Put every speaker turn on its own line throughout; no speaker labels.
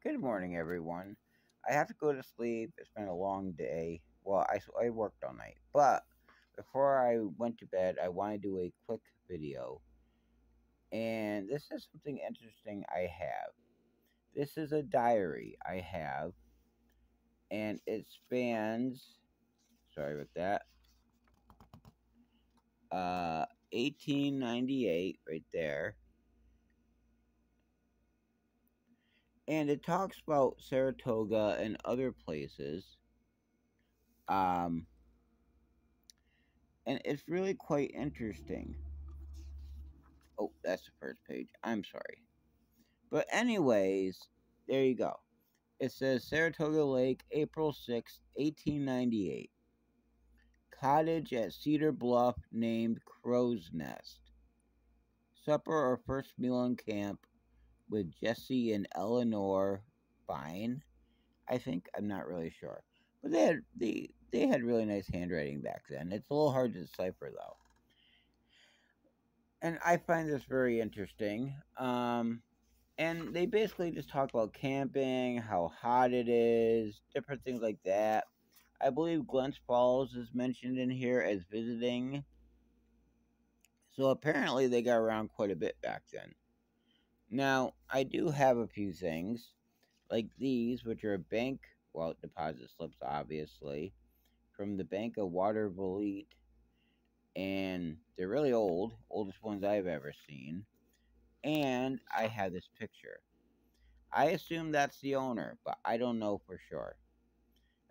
Good morning, everyone. I have to go to sleep. It's been a long day. Well, I worked all night. But before I went to bed, I want to do a quick video. And this is something interesting I have. This is a diary I have. And it spans, sorry about that, 1898 right there. And it talks about Saratoga and other places. Um, and it's really quite interesting. Oh, that's the first page. I'm sorry. But anyways, there you go. It says Saratoga Lake, April 6th, 1898. Cottage at Cedar Bluff named Crow's Nest. Supper or first meal in camp with Jesse and Eleanor Fine. I think I'm not really sure. But they had really nice handwriting back then. It's a little hard to decipher though. And I find this very interesting. And they basically just talk about camping, how hot it is, different things like that. I believe Glens Falls is mentioned in here as visiting. So apparently they got around quite a bit back then. Now, I do have a few things, like these, which are bank, well, deposit slips, obviously, from the Bank of Watervliet. And they're really old, oldest ones I've ever seen. And I have this picture. I assume that's the owner, but I don't know for sure.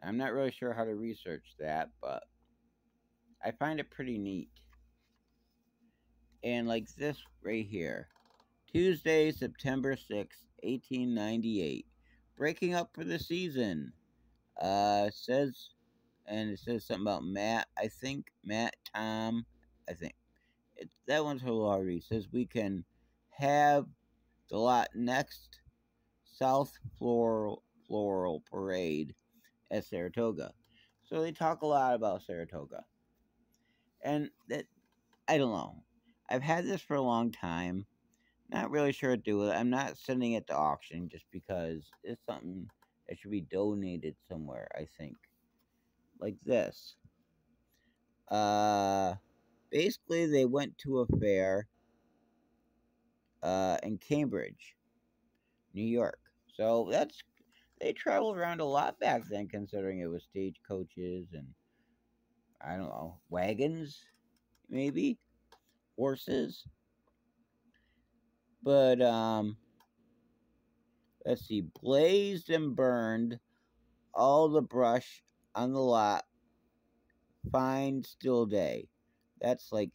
I'm not really sure how to research that, but I find it pretty neat. And like this right here, Tuesday, September 6th, 1898. Breaking up for the season. Says, and it says something about Matt, I think. Matt, Tom, I think. That one's a little hard to read. It says we can have the lot next South Floral Parade at Saratoga. So they talk a lot about Saratoga. And that, I don't know. I've had this for a long time. Not really sure what to do with it. I'm not sending it to auction just because it's something that should be donated somewhere, I think. Like this. Uh Basically they went to a fair in Cambridge, New York. So they traveled around a lot back then considering it was stagecoaches and I don't know, wagons, maybe? Horses. But let's see, blazed and burned all the brush on the lot, fine still day. That's like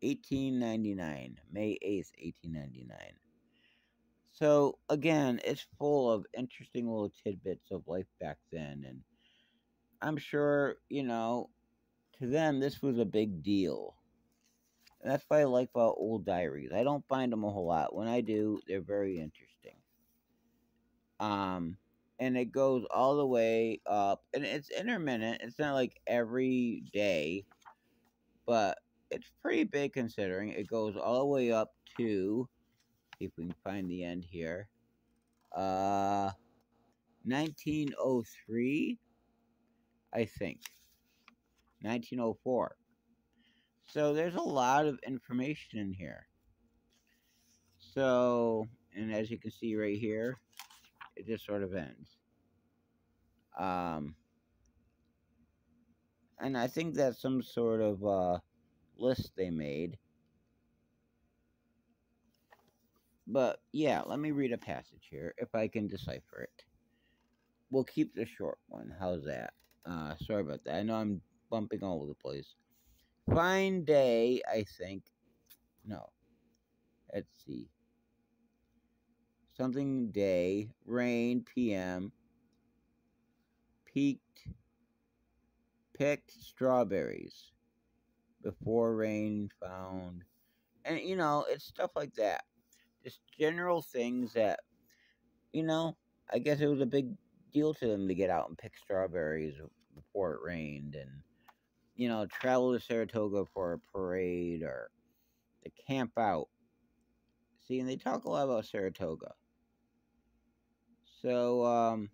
1899, May 8th, 1899. So again, it's full of interesting little tidbits of life back then, and I'm sure, to them this was a big deal. And that's what I like about old diaries. I don't find them a whole lot. When I do, they're very interesting. Um, and it goes all the way up, and it's intermittent. It's not like every day, but it's pretty big considering it goes all the way up to, if we can find the end here, 1903, I think, 1904. So there's a lot of information in here. So, and as you can see right here, it just sort of ends. And I think that's some sort of list they made. But yeah, let me read a passage here if I can decipher it. We'll keep the short one. How's that? Sorry about that. I know I'm bumping all over the place. Fine day, I think. No. Let's see. Something day. Rain, PM. Picked strawberries. Before rain found. And, it's stuff like that. Just general things that, I guess it was a big deal to them to get out and pick strawberries before it rained and, travel to Saratoga for a parade or to camp out. See, and they talk a lot about Saratoga. So,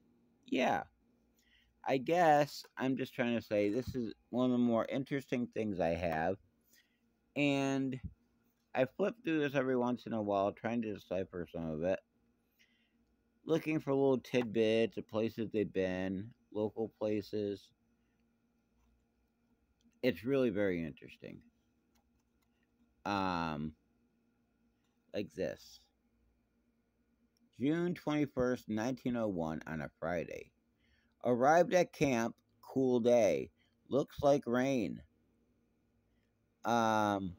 yeah, I guess I'm just trying to say this is one of the more interesting things I have. And I flip through this every once in a while, trying to decipher some of it, looking for little tidbits of places they've been, local places. It's really very interesting. Um, like this. June 21st, 1901, on a Friday. Arrived at camp, cool day. Looks like rain. Um,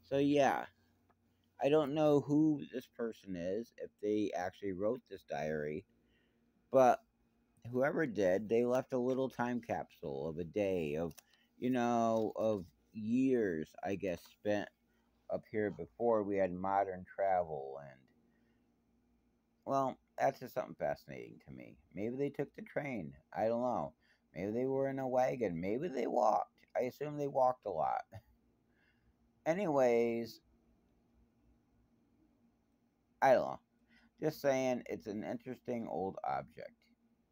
so yeah, I don't know who this person is, if they actually wrote this diary, but whoever did, they left a little time capsule of a day, of years, I guess, spent up here before we had modern travel. And, well, that's just something fascinating to me. Maybe they took the train. I don't know. Maybe they were in a wagon. Maybe they walked. I assume they walked a lot. Anyways, I don't know. Just saying, it's an interesting old object.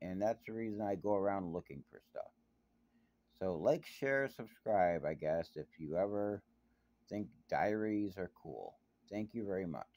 And that's the reason I go around looking for stuff. So, like, share, subscribe, I guess, if you ever think diaries are cool. Thank you very much.